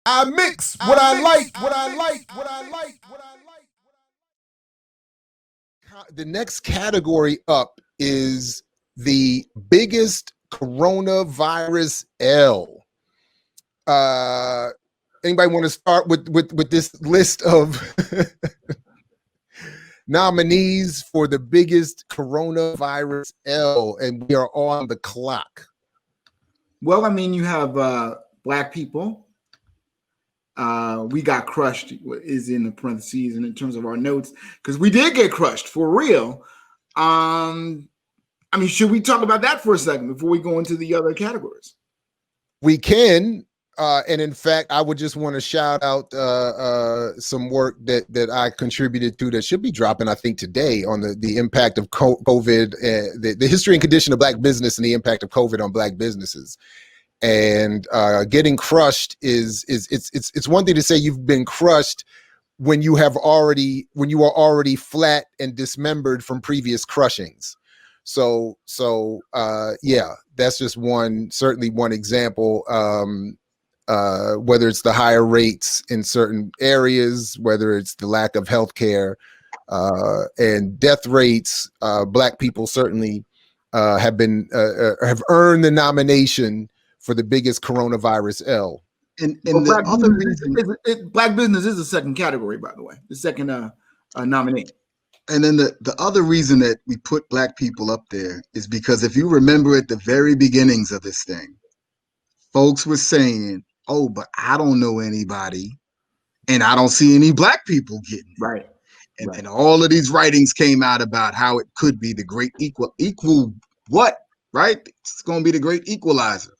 I mix what I like, what I like, what I like, what I like. The next category up is the biggest coronavirus L. Anybody want to start with this list of nominees for the biggest coronavirus L? And we are on the clock. Well, I mean, you have Black people. We got crushed is in the parentheses and in terms of our notes, because we did get crushed for real. I mean, should we talk about that for a second before we go into the other categories? We can. And in fact, I would just want to shout out some work that I contributed to that should be dropping, I think, today on the impact of COVID, the history and condition of Black business and the impact of COVID on Black businesses. And getting crushed it's one thing to say you've been crushed when you are already flat and dismembered from previous crushings. So yeah, that's just certainly one example. Whether it's the higher rates in certain areas, whether it's the lack of healthcare and death rates, Black people certainly have earned the nomination for the biggest coronavirus L. And the other reason, Black business is the second category, by the way, the second nominee. And then the other reason that we put Black people up there is because if you remember at the very beginnings of this thing, folks were saying, oh, but I don't know anybody and I don't see any Black people getting it. Right. And all of these writings came out about how it could be the great equal what, right? It's going to be the great equalizer.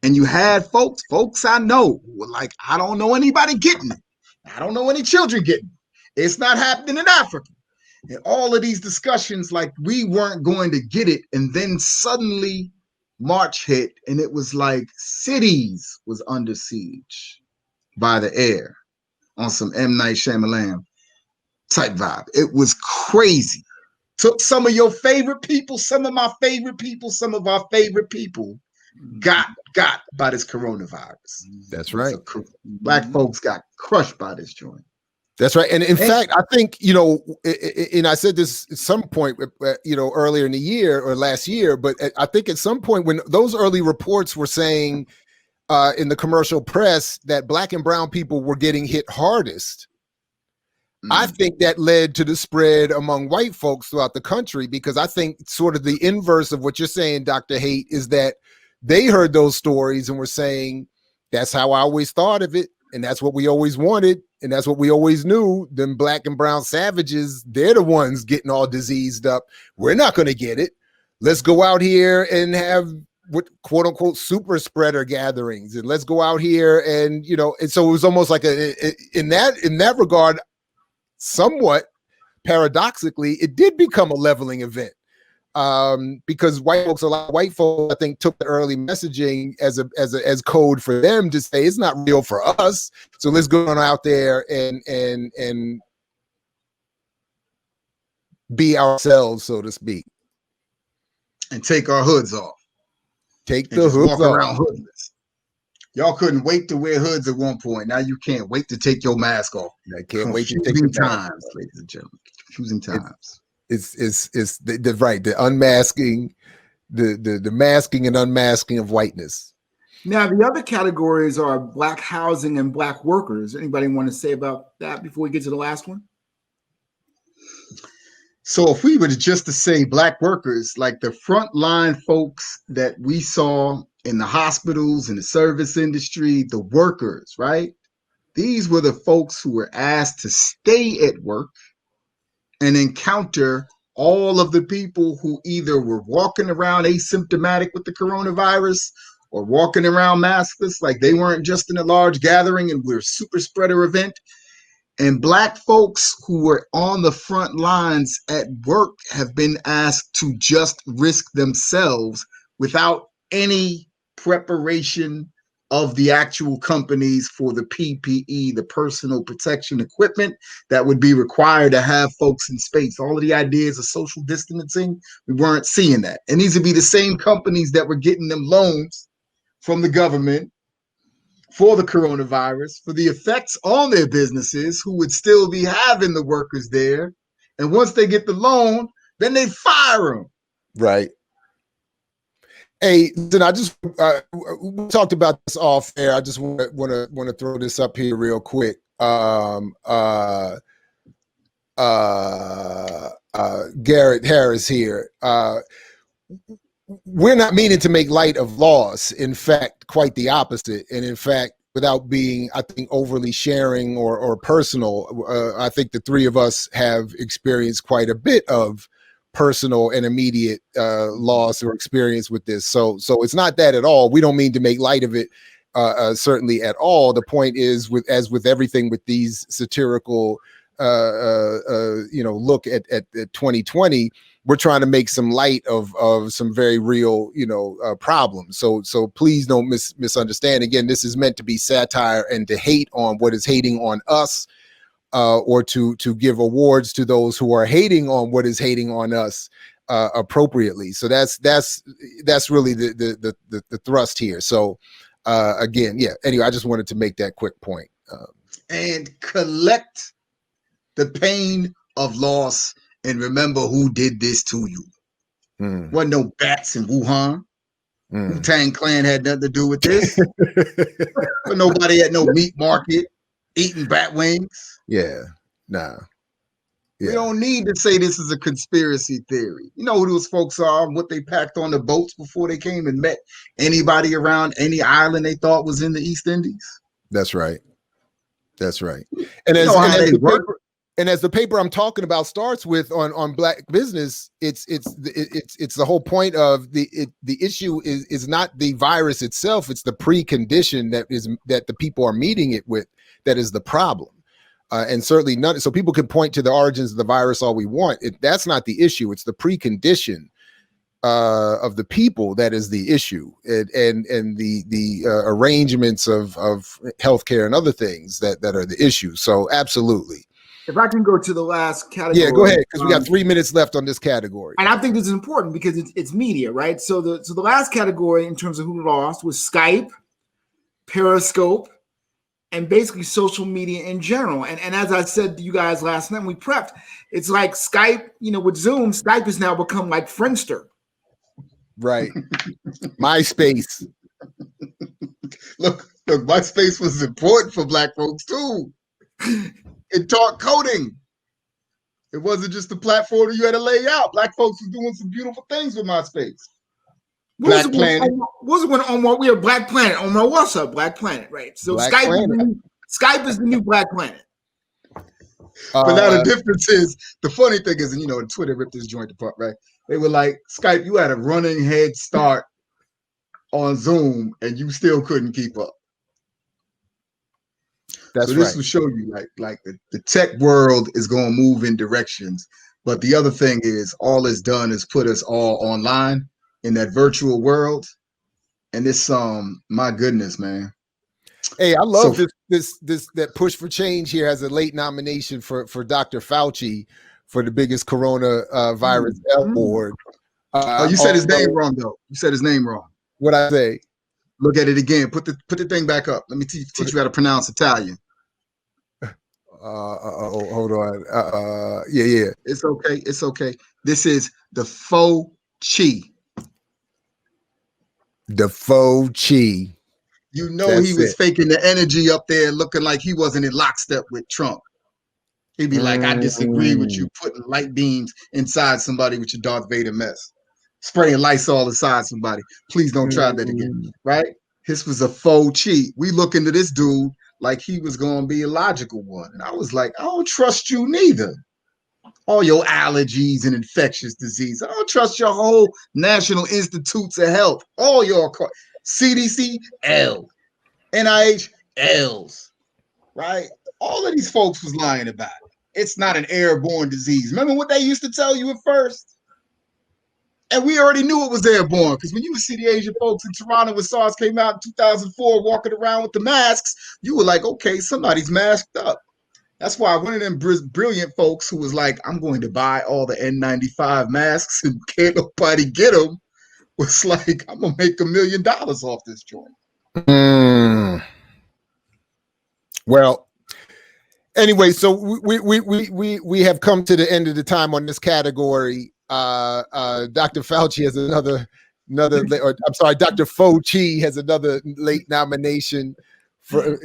And you had folks I know were like, I don't know anybody getting it. I don't know any children getting it. It's not happening in Africa. And all of these discussions, like we weren't going to get it. And then suddenly March hit and it was like cities was under siege by the air on some M. Night Shyamalan type vibe. It was crazy. Took some of your favorite people, some of my favorite people, some of our favorite people got by this coronavirus. That's right. So Black folks got crushed by this joint. That's right. And in fact, I think, and I said this at some point, earlier in the year or last year, but I think at some point when those early reports were saying in the commercial press that Black and brown people were getting hit hardest, I think that led to the spread among white folks throughout the country, because I think sort of the inverse of what you're saying, Dr. Haight, is that they heard those stories and were saying, that's how I always thought of it. And that's what we always wanted. And that's what we always knew. Them Black and brown savages, they're the ones getting all diseased up. We're not going to get it. Let's go out here and have what quote unquote super spreader gatherings. And let's go out here and, and so it was almost like in that regard, somewhat paradoxically, it did become a leveling event. Because a lot of white folks, I think, took the early messaging as code for them to say it's not real for us. So let's go on out there and be ourselves, so to speak, and take our hoods off. Take the hoods off. Around hoodless. Y'all couldn't wait to wear hoods at one point. Now you can't wait to take your mask off. I can't wait to take your times, ladies and gentlemen. Confusing times. It's the unmasking, the masking and unmasking of whiteness. Now, the other categories are Black housing and Black workers. Anybody want to say about that before we get to the last one? So if we were to say Black workers, like the frontline folks that we saw in the hospitals, in the service industry, the workers, right? These were the folks who were asked to stay at work and encounter all of the people who either were walking around asymptomatic with the coronavirus or walking around maskless, like they weren't just in a large gathering and we're a super spreader event. And Black folks who were on the front lines at work have been asked to just risk themselves without any preparation of the actual companies for the PPE, the personal protection equipment that would be required to have folks in space. All of the ideas of social distancing, we weren't seeing that. And these would be the same companies that were getting them loans from the government for the coronavirus, for the effects on their businesses, who would still be having the workers there. And once they get the loan, then they fire them. Right. Hey, then I just we talked about this off air. I just want to throw this up here real quick. Garrett Harris here. We're not meaning to make light of loss. In fact, quite the opposite. And in fact, without being, I think, overly sharing or personal, I think the three of us have experienced quite a bit of personal and immediate loss or experience with this. So it's not that at all. We don't mean to make light of it, certainly at all. The point is, as with everything with these satirical, look at 2020, we're trying to make some light of some very real, problems. So please don't misunderstand. Again, this is meant to be satire and to hate on what is hating on us, or to give awards to those who are hating on what is hating on us appropriately. So that's really the thrust here. So again, yeah. Anyway, I just wanted to make that quick point. And collect the pain of loss and remember who did this to you. Wasn't no bats in Wuhan. Wu-Tang Clan had nothing to do with this. But nobody at no meat market eating bat wings. Yeah, nah. Yeah. We don't need to say this is a conspiracy theory. You know who those folks are, what they packed on the boats before they came and met anybody around any island they thought was in the East Indies. That's right. That's right. And as the paper I'm talking about starts with on Black business, it's the whole point of the issue is not the virus itself. It's the precondition that the people are meeting it with that is the problem. And certainly not. So people can point to the origins of the virus all we want. That's not the issue. It's the precondition of the people that is the issue, and the arrangements of healthcare and other things that are the issue. So absolutely. If I can go to the last category. Yeah, go ahead, because we got 3 minutes left on this category. And I think this is important because it's media, right? So the last category in terms of who lost was Skype, Periscope, and basically social media in general. And as I said to you guys last night when we prepped, it's like Skype, with Zoom, Skype has now become like Friendster. Right. MySpace. Look, MySpace was important for Black folks too. It taught coding. It wasn't just the platform that you had to lay out. Black folks were doing some beautiful things with MySpace. Black Planet. Was it when Omar? We have Black Planet. Omar, what's up? Black Planet, right? So Skype is the new Black Planet. But now the difference is, the funny thing is, Twitter ripped this joint apart, right? They were like, Skype, you had a running head start on Zoom, and you still couldn't keep up. That's so this will show you like the tech world is going to move in directions. But the other thing is, all it's done is put us all online in that virtual world. And this, my goodness, man. Hey, I love this that Push for Change here has a late nomination for Dr. Fauci for the biggest corona virus award. You said his name wrong though. You said his name wrong. What'd I say? Look at it again. Put the thing back up. Let me teach you how to pronounce Italian. Hold on. Yeah. It's okay. It's okay. This is the Fauci. The Fauci. You know he was faking the energy up there, looking like he wasn't in lockstep with Trump. He'd be like, I disagree with you putting light beams inside somebody with your Darth Vader mess. Spraying Lysol inside somebody. Please don't try that again, right? This was a faux cheat. We look into this dude like he was going to be a logical one. And I was like, I don't trust you neither. All your allergies and infectious disease. I don't trust your whole National Institutes of Health. All your CDC, L. NIH, L's. Right? All of these folks was lying about it. It's not an airborne disease. Remember what they used to tell you at first? And we already knew it was airborne, because when you would see the Asian folks in Toronto when SARS came out in 2004 walking around with the masks, you were like, okay, somebody's masked up. That's why one of them brilliant folks who was like, I'm going to buy all the N95 masks and can't nobody get them, was like, I'm going to make $1 million off this joint. Well, anyway, so we have come to the end of the time on this category. Dr. Fauci has another, or I'm sorry, Dr. Fauci has another late nomination for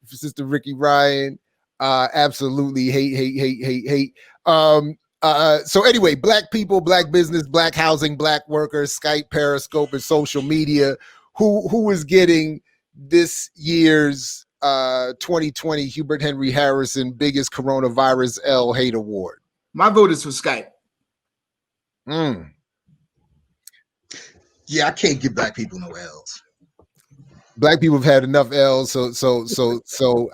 Sister Ricky Ryan. Absolutely hate. So anyway, Black people, Black business, Black housing, Black workers, Skype, Periscope, and social media. Who is getting this year's 2020 Hubert Henry Harrison biggest coronavirus L hate award? My vote is for Skype. Yeah, I can't give Black people no L's. Black people have had enough L's, so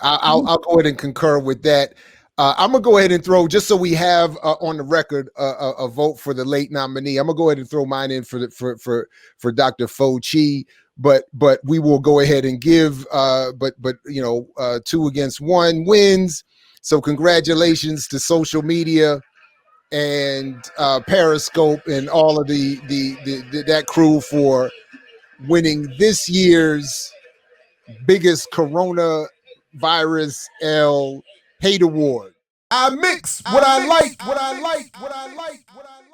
I'll go ahead and concur with that. I'm gonna go ahead and throw, just so we have on the record a vote for the late nominee. I'm gonna go ahead and throw mine in for Dr. Fauci, but we will go ahead and give but 2 against 1 wins. So congratulations to social media and Periscope and all of the that crew for winning this year's biggest coronavirus L hate award. I mix what I like, what I like, what I like, what I like.